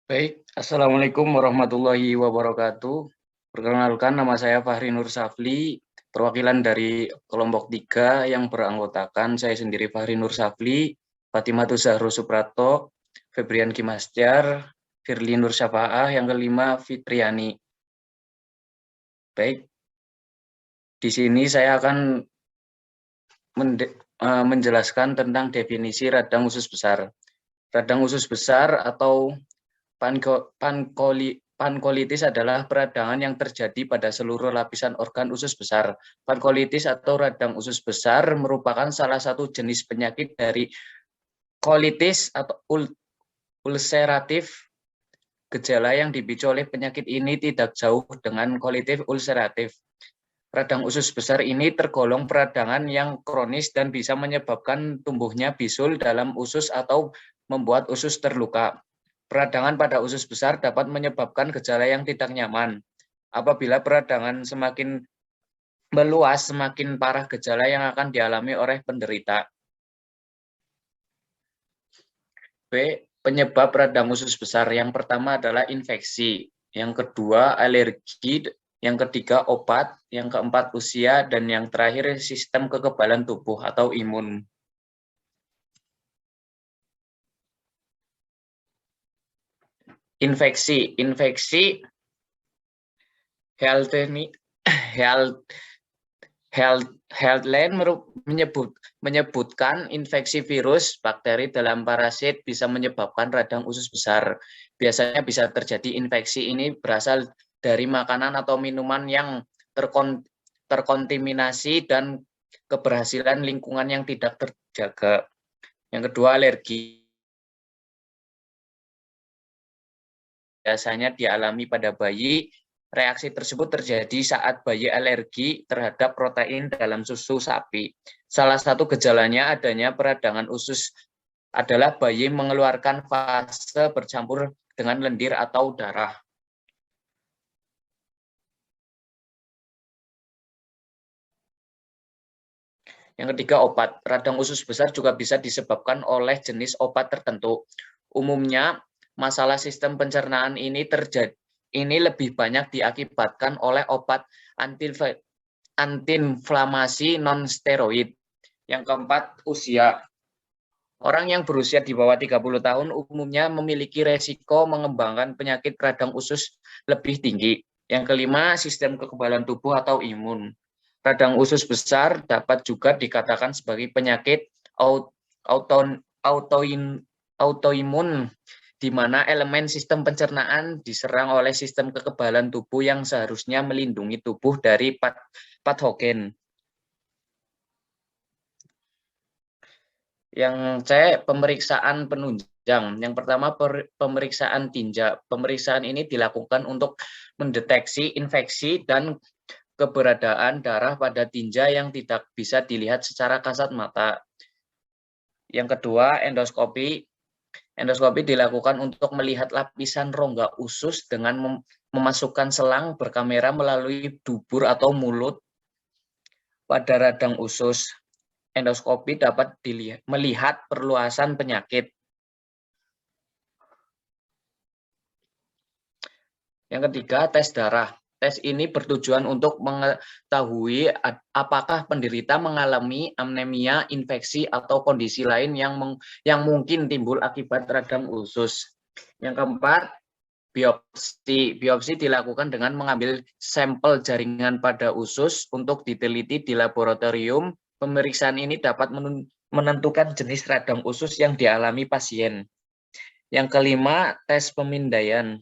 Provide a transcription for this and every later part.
Baik, Assalamualaikum warahmatullahi wabarakatuh. Perkenalkan, nama saya Fahri Nur Safli, perwakilan dari kelompok 3 yang beranggotakan saya sendiri Fahri Nur Safli, Fatimah Zahro Suprato, Febrian Kimastiar, Firly Nur Syafaah, yang kelima Fitriani. Baik, di sini saya akan menjelaskan tentang definisi radang usus besar. Radang usus besar atau pankolitis adalah peradangan yang terjadi pada seluruh lapisan organ usus besar. Pankolitis atau radang usus besar merupakan salah satu jenis penyakit dari kolitis atau ulseratif. Gejala yang dipicu oleh penyakit ini tidak jauh dengan kolitis ulseratif. Radang usus besar ini tergolong peradangan yang kronis dan bisa menyebabkan tumbuhnya bisul dalam usus atau membuat usus terluka. Peradangan pada usus besar dapat menyebabkan gejala yang tidak nyaman. Apabila peradangan semakin meluas, semakin parah gejala yang akan dialami oleh penderita. B. Penyebab radang usus besar. Yang pertama adalah infeksi. Yang kedua alergi. Yang ketiga obat. Yang keempat usia. Dan yang terakhir sistem kekebalan tubuh atau imun. Infeksi Healthline menyebutkan infeksi virus, bakteri dalam parasit bisa menyebabkan radang usus besar. Biasanya bisa terjadi infeksi ini berasal dari makanan atau minuman yang terkontaminasi dan keberhasilan lingkungan yang tidak terjaga. Yang kedua, alergi. Biasanya dialami pada bayi. Reaksi tersebut terjadi saat bayi alergi terhadap protein dalam susu sapi. Salah satu gejalanya adanya peradangan usus adalah bayi mengeluarkan fase bercampur dengan lendir atau darah. Yang ketiga, obat. Radang usus besar juga bisa disebabkan oleh jenis obat tertentu. Umumnya, masalah sistem pencernaan ini lebih banyak diakibatkan oleh obat antiinflamasi non-steroid. Yang keempat, usia. Orang yang berusia di bawah 30 tahun umumnya memiliki resiko mengembangkan penyakit radang usus lebih tinggi. Yang kelima, sistem kekebalan tubuh atau imun. Radang usus besar dapat juga dikatakan sebagai penyakit autoimun, di mana elemen sistem pencernaan diserang oleh sistem kekebalan tubuh yang seharusnya melindungi tubuh dari patogen. Yang C, pemeriksaan penunjang. Yang pertama, pemeriksaan tinja. Pemeriksaan ini dilakukan untuk mendeteksi infeksi dan keberadaan darah pada tinja yang tidak bisa dilihat secara kasat mata. Yang kedua, endoskopi. Endoskopi dilakukan untuk melihat lapisan rongga usus dengan memasukkan selang berkamera melalui dubur atau mulut pada radang usus. Endoskopi dapat melihat perluasan penyakit. Yang ketiga, tes darah. Tes ini bertujuan untuk mengetahui apakah penderita mengalami anemia, infeksi, atau kondisi lain yang mungkin timbul akibat radang usus. Yang keempat, biopsi. Biopsi dilakukan dengan mengambil sampel jaringan pada usus untuk diteliti di laboratorium. Pemeriksaan ini dapat menentukan jenis radang usus yang dialami pasien. Yang kelima, tes pemindaian.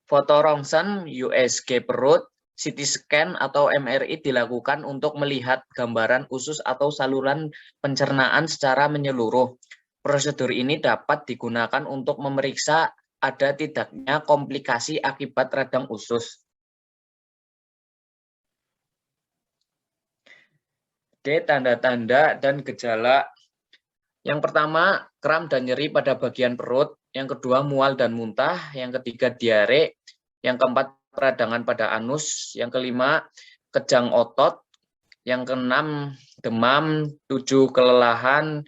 Foto rongsen, USG perut, CT scan atau MRI dilakukan untuk melihat gambaran usus atau saluran pencernaan secara menyeluruh. Prosedur ini dapat digunakan untuk memeriksa ada tidaknya komplikasi akibat radang usus. D. Tanda-tanda dan gejala. Yang pertama, kram dan nyeri pada bagian perut. Yang kedua, mual dan muntah. Yang ketiga, diare. Yang keempat, peradangan pada anus. Yang kelima, kejang otot. Yang keenam, demam. 7, kelelahan.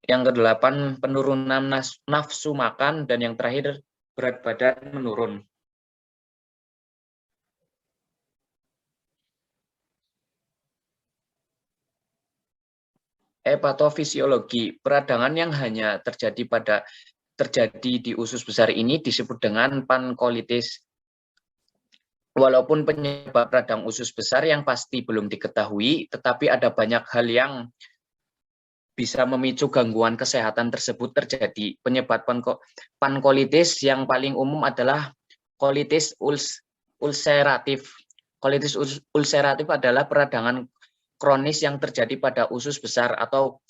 Yang kedelapan, penurunan nafsu makan. Dan yang terakhir, berat badan menurun. Hepatofisiologi, peradangan yang hanya terjadi di usus besar ini disebut dengan pankolitis. Walaupun penyebab radang usus besar yang pasti belum diketahui, tetapi ada banyak hal yang bisa memicu gangguan kesehatan tersebut terjadi. Penyebab pankolitis yang paling umum adalah kolitis ulceratif. Kolitis ulceratif adalah peradangan kronis yang terjadi pada usus besar atau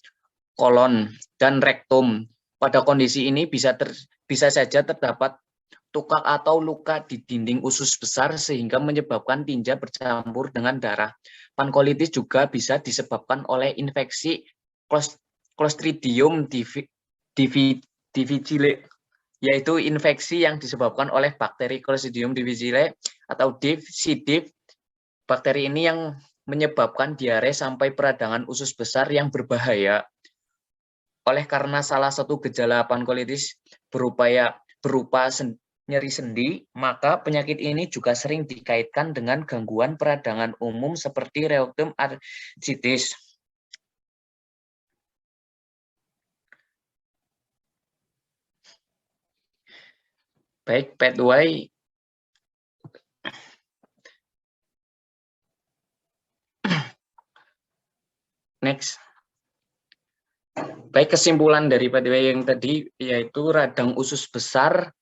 kolon dan rektum. Pada kondisi ini bisa saja terdapat tukak atau luka di dinding usus besar sehingga menyebabkan tinja bercampur dengan darah. Pankolitis juga bisa disebabkan oleh infeksi Clostridium difficile, yaitu infeksi yang disebabkan oleh bakteri Clostridium difficile atau C. diff. Bakteri ini yang menyebabkan diare sampai peradangan usus besar yang berbahaya. Oleh karena salah satu gejala pankolitis berupa nyeri sendi, maka penyakit ini juga sering dikaitkan dengan gangguan peradangan umum seperti rheumatoid arthritis. Baik, pathway. Next. Baik, kesimpulan dari pathway yang tadi yaitu radang usus besar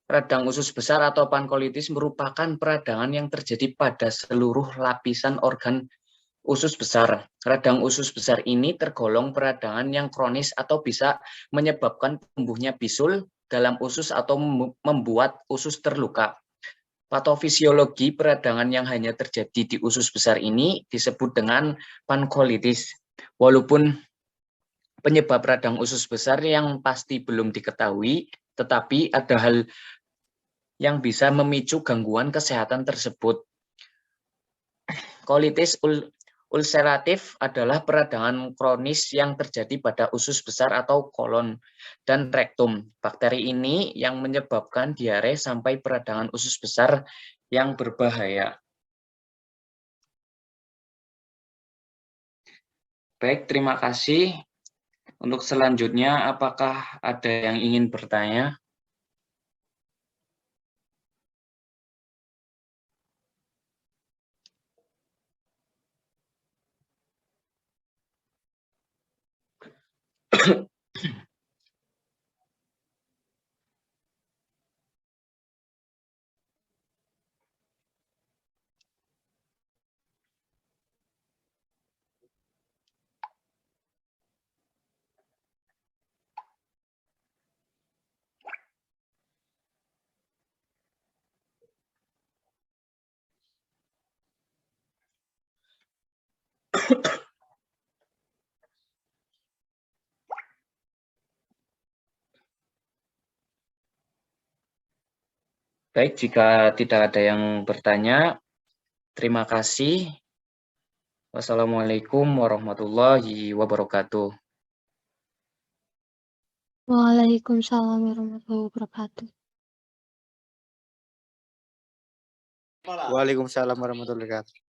atau pankolitis merupakan peradangan yang terjadi pada seluruh lapisan organ usus besar. Radang usus besar ini tergolong peradangan yang kronis atau bisa menyebabkan tumbuhnya bisul dalam usus atau membuat usus terluka. Patofisiologi peradangan yang hanya terjadi di usus besar ini disebut dengan pankolitis. Walaupun penyebab radang usus besar yang pasti belum diketahui, tetapi ada hal yang bisa memicu gangguan kesehatan tersebut. Kolitis ulceratif adalah peradangan kronis yang terjadi pada usus besar atau kolon dan rektum. Bakteri ini yang menyebabkan diare sampai peradangan usus besar yang berbahaya. Baik, terima kasih. Untuk selanjutnya, apakah ada yang ingin bertanya? Baik, jika tidak ada yang bertanya, terima kasih. Wassalamualaikum warahmatullahi wabarakatuh. Waalaikumsalam warahmatullahi wabarakatuh. Waalaikumsalam warahmatullahi wabarakatuh.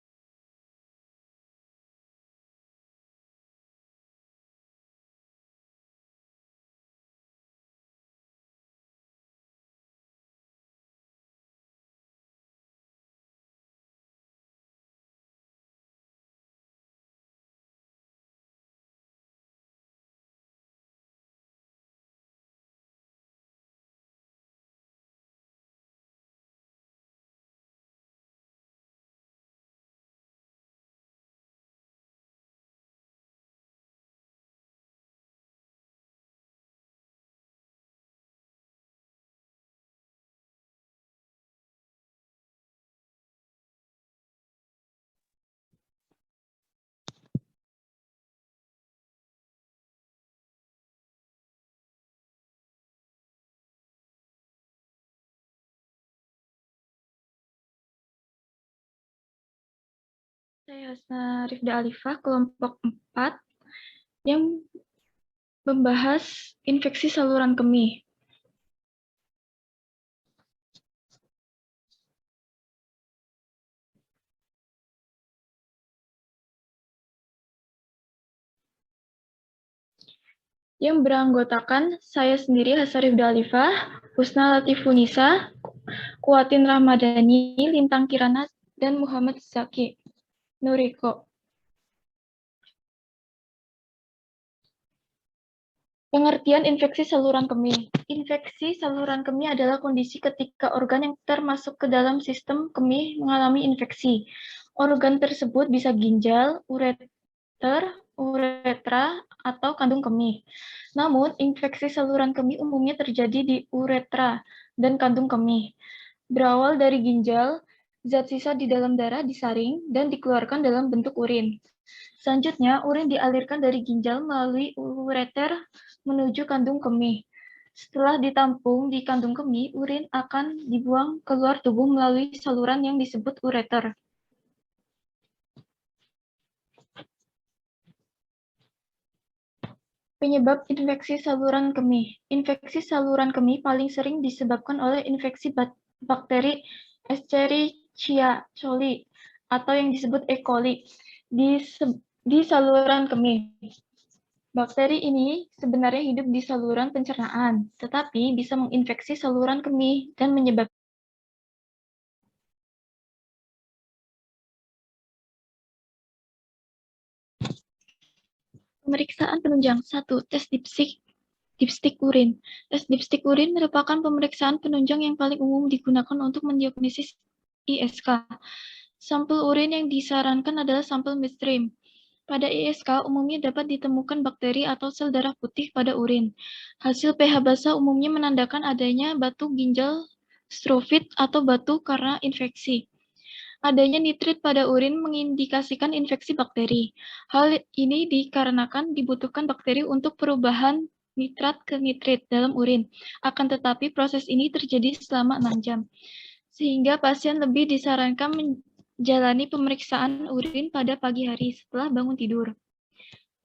Saya Hasna Rifda Alifah, kelompok 4, yang membahas infeksi saluran kemih. yang beranggotakan saya sendiri, Hasarifda Alifah, Husna Latifunisa, Kuatin Ramadhani, Lintang Kirana, dan Muhammad Zaki Nuriko. Pengertian infeksi saluran kemih. Infeksi saluran kemih adalah kondisi ketika organ yang termasuk ke dalam sistem kemih mengalami infeksi. Organ tersebut bisa ginjal, ureter, uretra, atau kandung kemih. Namun, infeksi saluran kemih umumnya terjadi di uretra dan kandung kemih. Berawal dari ginjal, zat sisa di dalam darah disaring dan dikeluarkan dalam bentuk urin. Selanjutnya, urin dialirkan dari ginjal melalui ureter menuju kandung kemih. Setelah ditampung di kandung kemih, urin akan dibuang keluar tubuh melalui saluran yang disebut ureter. Penyebab infeksi saluran kemih. Infeksi saluran kemih paling sering disebabkan oleh infeksi bakteri Escherichia coli atau yang disebut E. coli di saluran kemih. Bakteri ini sebenarnya hidup di saluran pencernaan, tetapi bisa menginfeksi saluran kemih dan menyebabkan pemeriksaan penunjang. 1. Tes dipstik urin. Tes dipstik urin merupakan pemeriksaan penunjang yang paling umum digunakan untuk mendiagnosis ISK. Sampel urin yang disarankan adalah sampel midstream. Pada ISK, umumnya dapat ditemukan bakteri atau sel darah putih pada urin. Hasil pH basa umumnya menandakan adanya batu ginjal strofit atau batu karena infeksi. Adanya nitrit pada urin mengindikasikan infeksi bakteri. Hal ini dikarenakan dibutuhkan bakteri untuk perubahan nitrat ke nitrit dalam urin. Akan tetapi proses ini terjadi selama 6 jam. Sehingga pasien lebih disarankan menjalani pemeriksaan urin pada pagi hari setelah bangun tidur.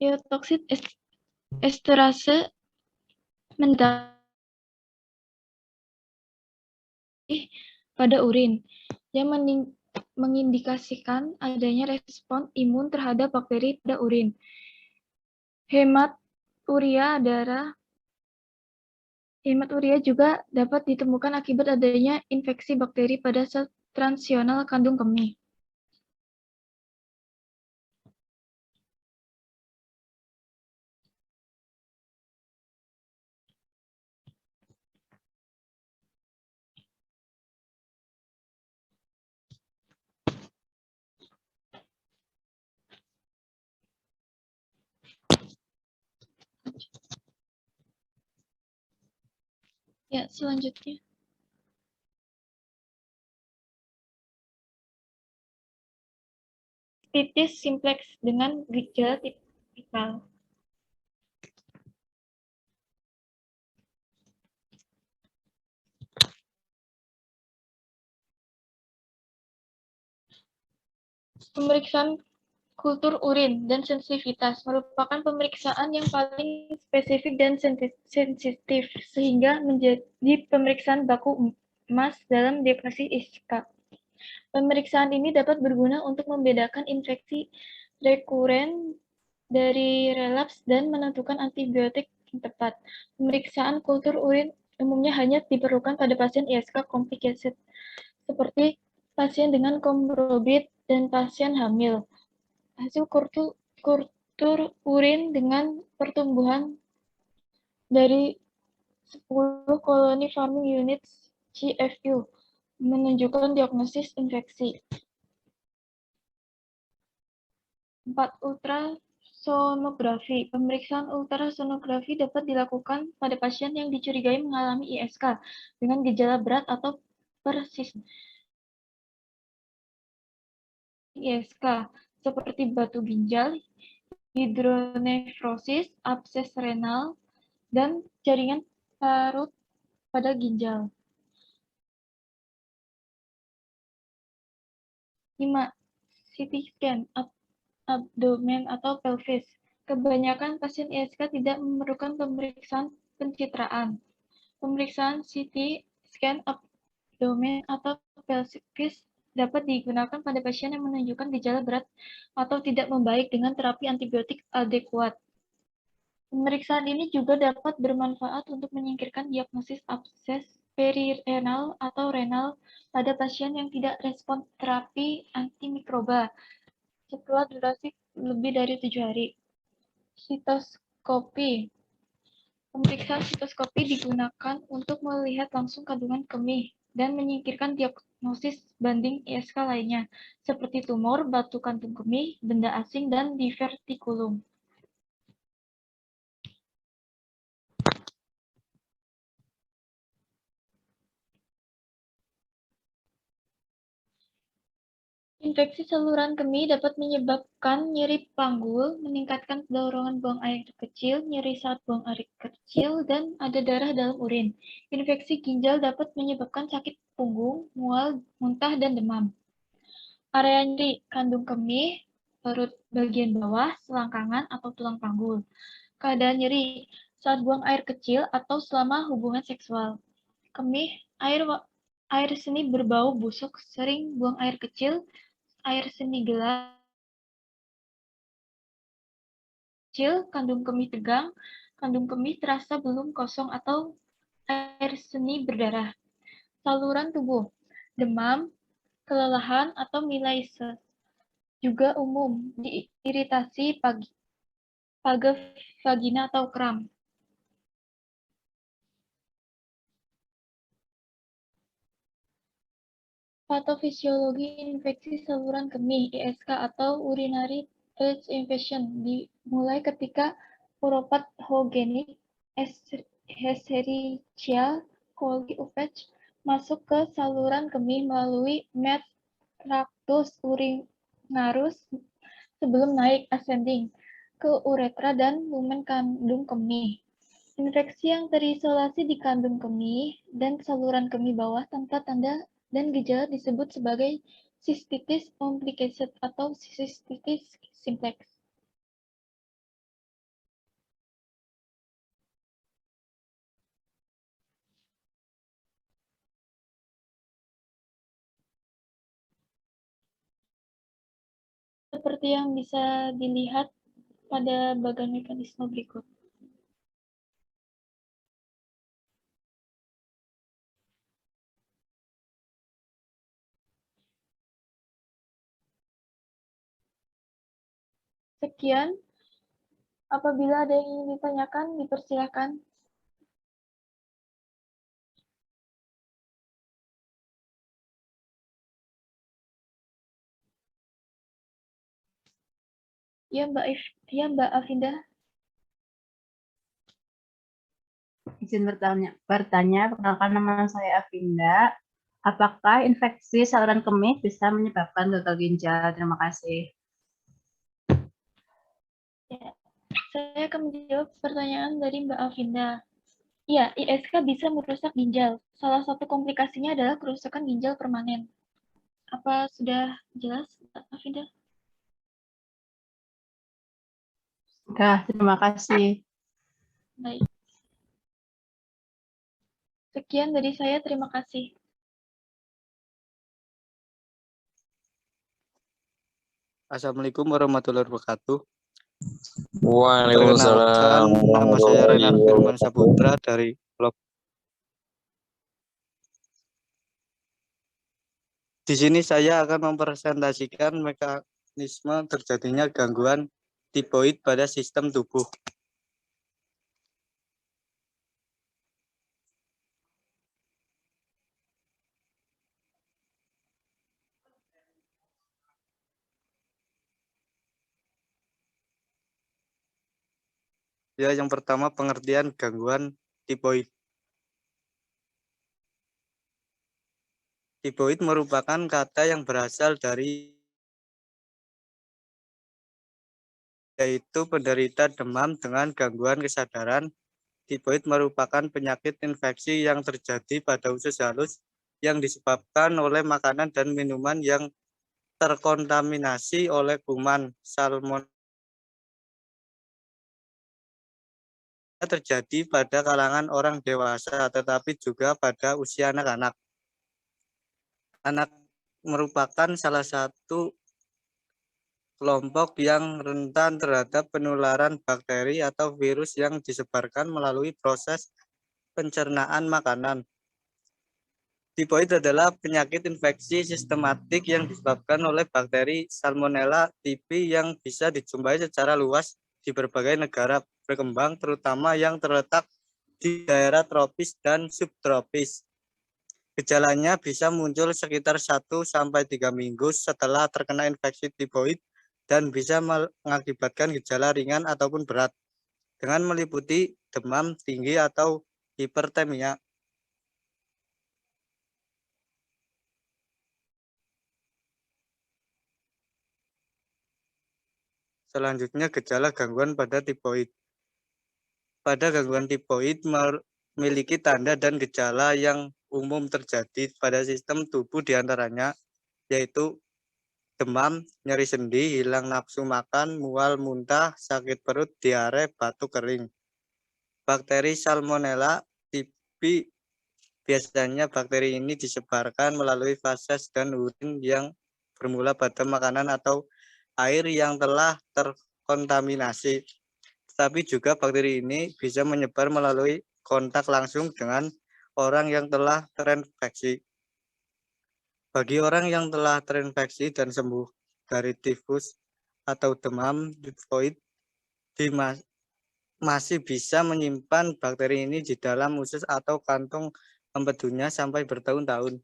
Eutoksit esterase mendapat pada urin yang mengindikasikan adanya respon imun terhadap bakteri pada urin. Hematuria juga dapat ditemukan akibat adanya infeksi bakteri pada sel transional kandung kemih. Ya, selanjutnya. Titis simplex dengan gejala tipikal. Pemeriksaan kultur urin dan sensitivitas merupakan pemeriksaan yang paling spesifik dan sensitif sehingga menjadi pemeriksaan baku emas dalam diagnosis ISK. Pemeriksaan ini dapat berguna untuk membedakan infeksi rekuren dari relaps dan menentukan antibiotik yang tepat. Pemeriksaan kultur urin umumnya hanya diperlukan pada pasien ISK complicated seperti pasien dengan komorbid dan pasien hamil. Hasil kultur urin dengan pertumbuhan dari 10 koloni farming units CFU menunjukkan diagnosis infeksi. 4. Ultrasonografi. Pemeriksaan ultrasonografi dapat dilakukan pada pasien yang dicurigai mengalami ISK dengan gejala berat atau persisten ISK seperti batu ginjal, hidronefrosis, abses renal, dan jaringan parut pada ginjal. 5. CT scan abdomen atau pelvis. Kebanyakan pasien ISK tidak memerlukan pemeriksaan pencitraan. Pemeriksaan CT scan abdomen atau pelvis dapat digunakan pada pasien yang menunjukkan gejala berat atau tidak membaik dengan terapi antibiotik adekuat. Pemeriksaan ini juga dapat bermanfaat untuk menyingkirkan diagnosis abses perirenal atau renal pada pasien yang tidak respons terapi antimikroba setelah durasi lebih dari 7 hari. Sitoskopi. Pemeriksaan sitoskopi digunakan untuk melihat langsung kandungan kemih dan menyingkirkan diagnosis banding ISK lainnya, seperti tumor, batu kantung kemih, benda asing, dan divertikulum. Infeksi saluran kemih dapat menyebabkan nyeri panggul, meningkatkan dorongan buang air kecil, nyeri saat buang air kecil, dan ada darah dalam urin. Infeksi ginjal dapat menyebabkan sakit punggung, mual, muntah, dan demam. Area nyeri, kandung kemih, perut bagian bawah, selangkangan, atau tulang panggul. Keadaan nyeri saat buang air kecil atau selama hubungan seksual. Kemih, air seni berbau busuk, sering buang air kecil, air seni gelap, kecil, kandung kemih tegang, kandung kemih terasa belum kosong atau air seni berdarah. Saluran tubuh, demam, kelelahan, atau milises. Juga umum, diiritasi paga vagina atau kram. Patofisiologi infeksi saluran kemih (ISK) atau urinary tract infection dimulai ketika uropathogenik Escherichia coli (UPEC) masuk ke saluran kemih melalui tractus urinarius sebelum naik (ascending) ke uretra dan lumen kandung kemih. Infeksi yang terisolasi di kandung kemih dan saluran kemih bawah tanpa tanda dan gejala disebut sebagai cystitis complicated atau cystitis simplex. Seperti yang bisa dilihat pada bagian mekanisme berikut. Sekian, apabila ada yang ingin ditanyakan, dipersilakan. Ya, Mbak Afinda. Izin bertanya, perkenalkan nama saya Afinda. Apakah infeksi saluran kemih bisa menyebabkan gagal ginjal? Terima kasih. Ya, saya akan menjawab pertanyaan dari Mbak Afinda. Ya, ISK bisa merusak ginjal. Salah satu komplikasinya adalah kerusakan ginjal permanen. Apa sudah jelas, Mbak Afinda? Sudah, terima kasih. Baik. Sekian dari saya, terima kasih. Assalamualaikum warahmatullahi wabarakatuh. Waalaikumsalam Perkenalkan, nama saya Renar Firman Saputra dari blog. Di sini saya akan mempresentasikan mekanisme terjadinya gangguan tipoid pada sistem tubuh. Ya, yang pertama pengertian gangguan tipoid. Tipoid merupakan kata yang berasal dari yaitu penderita demam dengan gangguan kesadaran. Tipoid merupakan penyakit infeksi yang terjadi pada usus halus yang disebabkan oleh makanan dan minuman yang terkontaminasi oleh kuman salmonella. Terjadi pada kalangan orang dewasa, tetapi juga pada usia anak-anak. Anak merupakan salah satu kelompok yang rentan terhadap penularan bakteri atau virus yang disebarkan melalui proses pencernaan makanan. Tipoid adalah penyakit infeksi sistematik yang disebabkan oleh bakteri Salmonella typhi yang bisa dijumpai secara luas di berbagai negara berkembang, terutama yang terletak di daerah tropis dan subtropis. Gejalanya bisa muncul sekitar 1-3 minggu setelah terkena infeksi tipoid dan bisa mengakibatkan gejala ringan ataupun berat, dengan meliputi demam tinggi atau hipertemia. Selanjutnya, gejala gangguan pada tipoid. Pada gangguan tipoid memiliki tanda dan gejala yang umum terjadi pada sistem tubuh diantaranya, yaitu demam, nyeri sendi, hilang nafsu makan, mual, muntah, sakit perut, diare, batuk kering. Bakteri Salmonella typhi biasanya bakteri ini disebarkan melalui fases dan urin yang bermula pada makanan atau air yang telah terkontaminasi. Tetapi juga bakteri ini bisa menyebar melalui kontak langsung dengan orang yang telah terinfeksi. Bagi orang yang telah terinfeksi dan sembuh dari tifus atau demam tifoid, masih bisa menyimpan bakteri ini di dalam usus atau kantong empedunya sampai bertahun-tahun.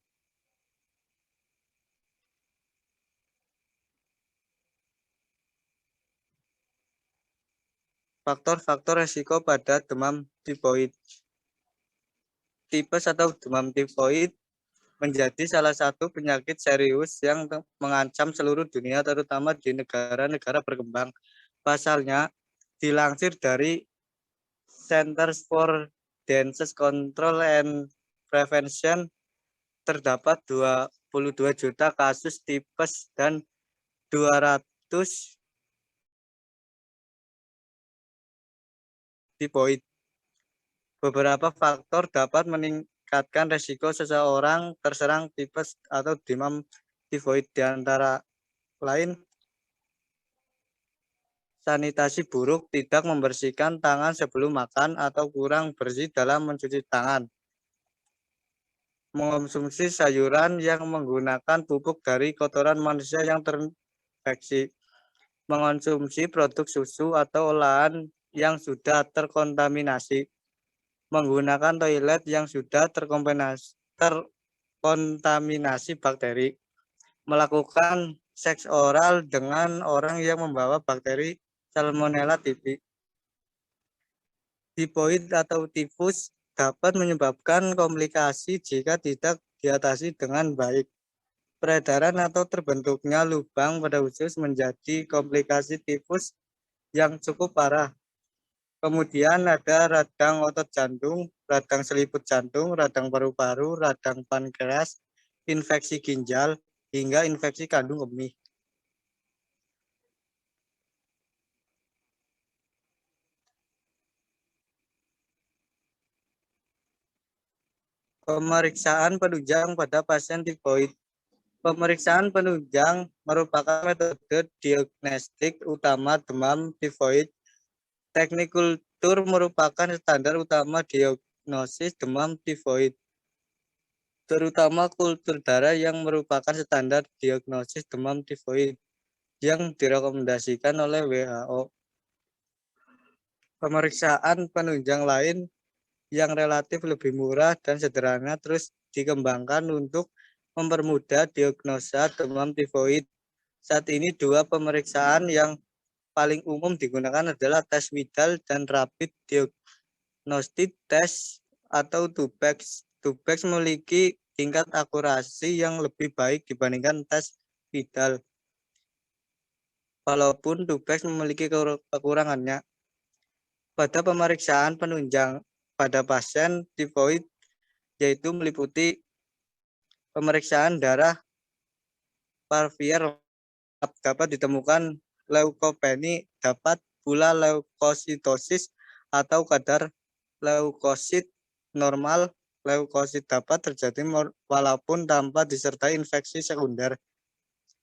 Faktor-faktor resiko pada demam tifoid. Tipes atau demam tifoid menjadi salah satu penyakit serius yang mengancam seluruh dunia, terutama di negara-negara berkembang. Pasalnya, dilansir dari Centers for Disease Control and Prevention, terdapat 22 juta kasus tipes dan 200 tifoid. Beberapa faktor dapat meningkatkan resiko seseorang terserang tipes atau demam tifoid, di antara lain sanitasi buruk, tidak membersihkan tangan sebelum makan, atau kurang bersih dalam mencuci tangan. Mengonsumsi sayuran yang menggunakan pupuk dari kotoran manusia yang terinfeksi. Mengonsumsi produk susu atau olahan yang sudah terkontaminasi. Menggunakan toilet yang sudah terkontaminasi bakteri. Melakukan seks oral dengan orang yang membawa bakteri Salmonella typhi. Tifoid atau tifus dapat menyebabkan komplikasi jika tidak diatasi dengan baik. Peredaran atau terbentuknya lubang pada usus menjadi komplikasi tifus yang cukup parah. Kemudian ada radang otot jantung, radang seliput jantung, radang paru-paru, radang pankreas, infeksi ginjal, hingga infeksi kandung kemih. Pemeriksaan penunjang pada pasien tifoid. Pemeriksaan penunjang merupakan metode diagnostik utama demam tifoid. Teknik kultur merupakan standar utama diagnosis demam tifoid, terutama kultur darah yang merupakan standar diagnosis demam tifoid yang direkomendasikan oleh WHO. Pemeriksaan penunjang lain yang relatif lebih murah dan sederhana terus dikembangkan untuk mempermudah diagnosa demam tifoid. Saat ini dua pemeriksaan yang paling umum digunakan adalah tes Widal dan Rapid Diagnostic Test atau TUBEX. TUBEX memiliki tingkat akurasi yang lebih baik dibandingkan tes Widal, walaupun TUBEX memiliki kekurangannya. Pada pemeriksaan penunjang pada pasien tifoid, yaitu meliputi pemeriksaan darah parvier, dapat ditemukan leukopeni, dapat pula leukositosis atau kadar leukosit normal. Leukosit dapat terjadi walaupun tanpa disertai infeksi sekunder.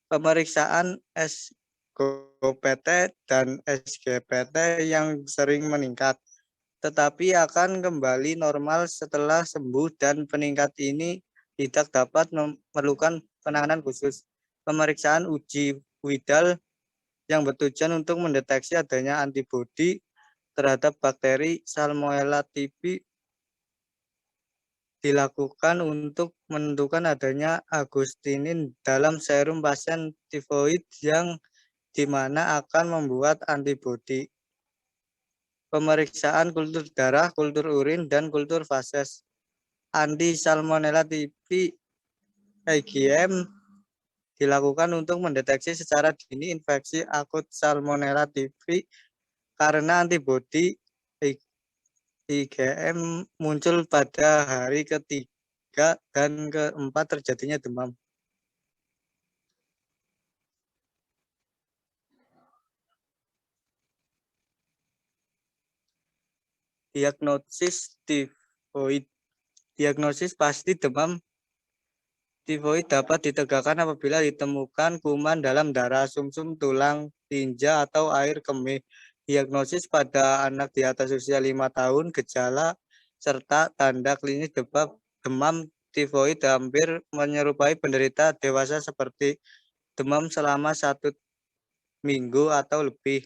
Pemeriksaan HGOPT dan SGPT yang sering meningkat, tetapi akan kembali normal setelah sembuh dan peningkat ini tidak dapat memerlukan penanganan khusus. Pemeriksaan uji Widal yang bertujuan untuk mendeteksi adanya antibodi terhadap bakteri Salmonella typhi dilakukan untuk menentukan adanya agustinin dalam serum pasien tifoid yang di mana akan membuat antibodi. Pemeriksaan kultur darah, kultur urin, dan kultur fases. Anti Salmonella typhi IgM dilakukan untuk mendeteksi secara dini infeksi akut Salmonella typhi karena antibodi IgM muncul pada hari ketiga dan keempat terjadinya demam. Diagnosis tifoid. Diagnosis pasti demam tifoid dapat ditegakkan apabila ditemukan kuman dalam darah, sumsum, tulang, tinja, atau air kemih. Diagnosis pada anak di atas usia 5 tahun, gejala serta tanda klinis demam tifoid hampir menyerupai penderita dewasa seperti demam selama 1 minggu atau lebih.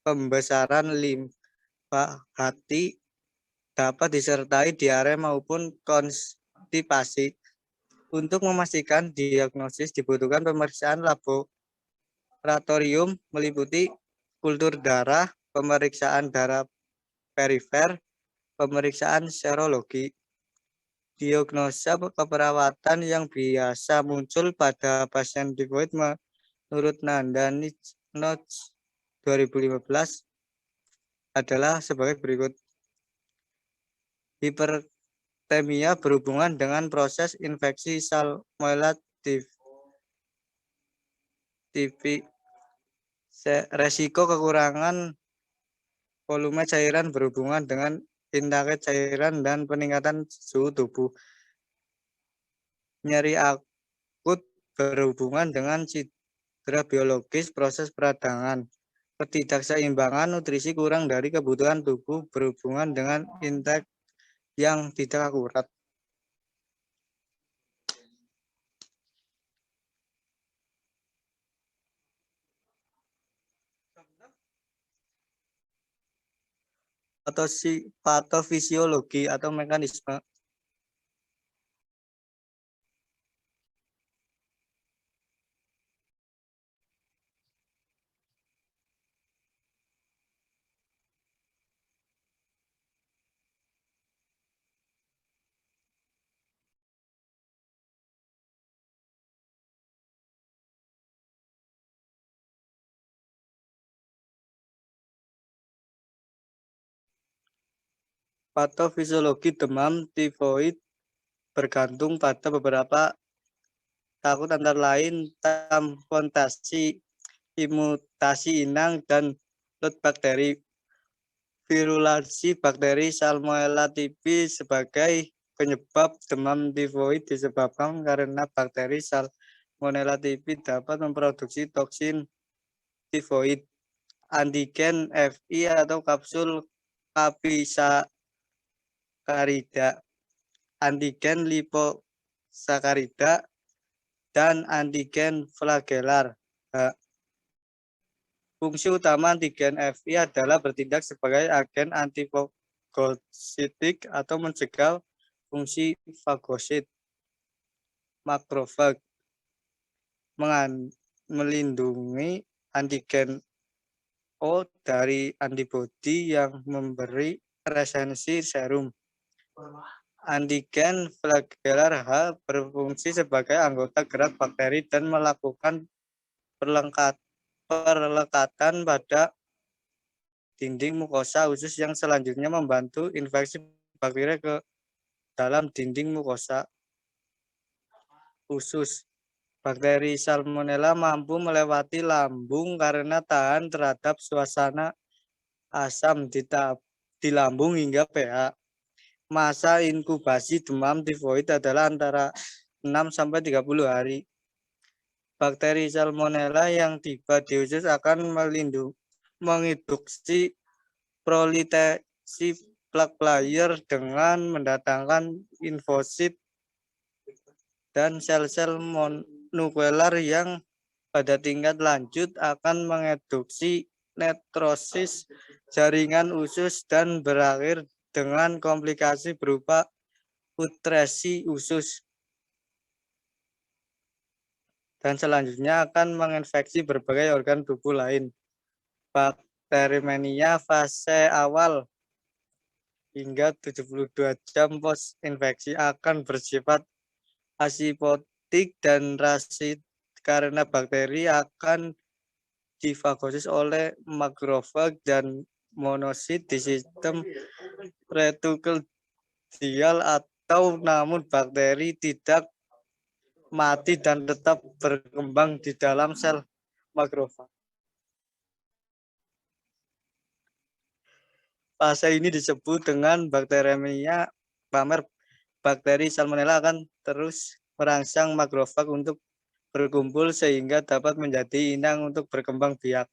Pembesaran limfa hati dapat disertai diare maupun konstipasi. Untuk memastikan diagnosis dibutuhkan pemeriksaan laboratorium meliputi kultur darah, pemeriksaan darah perifer, pemeriksaan serologi. Diagnosa keperawatan yang biasa muncul pada pasien tifoid menurut Nanda Notes 2015 adalah sebagai berikut. Hipertemia berhubungan dengan proses infeksi Salmonella typhi. Resiko kekurangan volume cairan berhubungan dengan intake cairan dan peningkatan suhu tubuh. Nyeri akut berhubungan dengan cedera biologis proses peradangan. Ketidakseimbangan nutrisi kurang dari kebutuhan tubuh berhubungan dengan intake yang tidak akurat. Patofisiologi atau mekanisme. Patofisiologi demam tifoid bergantung pada beberapa faktor antara lain tamponasi, imutasi inang, dan lot bakteri. Virulensi bakteri Salmonella typhi sebagai penyebab demam tifoid disebabkan karena bakteri Salmonella typhi dapat memproduksi toksin tifoid, antigen Fi atau kapsul kapisakarida, antigen liposakarida, dan antigen flagelar. Fungsi utama antigen Fi adalah bertindak sebagai agen antifagositik atau mencegah fungsi fagosit makrofag, melindungi antigen O dari antibodi yang memberi resensi serum. Antigen flagelar H berfungsi sebagai anggota gerak bakteri dan melakukan perlekatan pada dinding mukosa usus yang selanjutnya membantu infeksi bakteri ke dalam dinding mukosa usus. Bakteri Salmonella mampu melewati lambung karena tahan terhadap suasana asam di lambung hingga pH. Masa inkubasi demam tifoid adalah antara 6 sampai 30 hari. Bakteri Salmonella yang tiba di usus akan menginduksi proliferasi plaque player dengan mendatangkan infosit dan sel-sel monoklear yang pada tingkat lanjut akan menginduksi nekrosis jaringan usus dan berakhir dengan komplikasi berupa putresi usus. Dan selanjutnya akan menginfeksi berbagai organ tubuh lain. Bakterimenia fase awal hingga 72 jam pos infeksi akan bersifat asimptotik dan rasit karena bakteri akan difagosis oleh makrofag dan monosit di sistem retikulodial atau namun bakteri tidak mati dan tetap berkembang di dalam sel makrofag. Fase ini disebut dengan bakteremia pamer. Bakteri Salmonella akan terus merangsang makrofag untuk berkumpul sehingga dapat menjadi inang untuk berkembang biak.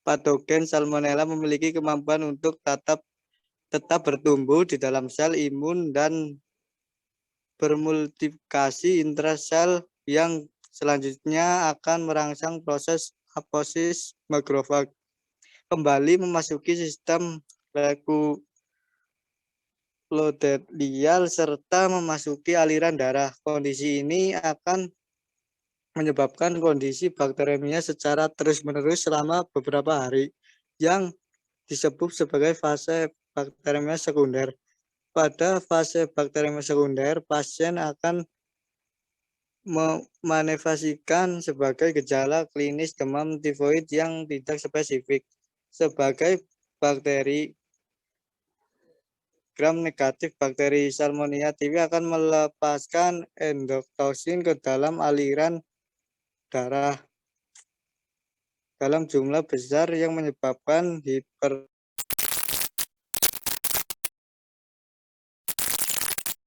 Patogen Salmonella memiliki kemampuan untuk tetap bertumbuh di dalam sel imun dan bermultiplikasi intrasel yang selanjutnya akan merangsang proses aposis makrofag kembali memasuki sistem retikulodial serta memasuki aliran darah. Kondisi ini akan menyebabkan kondisi bakteremia secara terus-menerus selama beberapa hari yang disebut sebagai fase bakteremia sekunder. Pada fase bakteremia sekunder, pasien akan memanifestasikan sebagai gejala klinis demam tifoid yang tidak spesifik. Sebagai bakteri gram negatif, bakteri Salmonella typhi akan melepaskan endotoksin ke dalam aliran darah dalam jumlah besar yang menyebabkan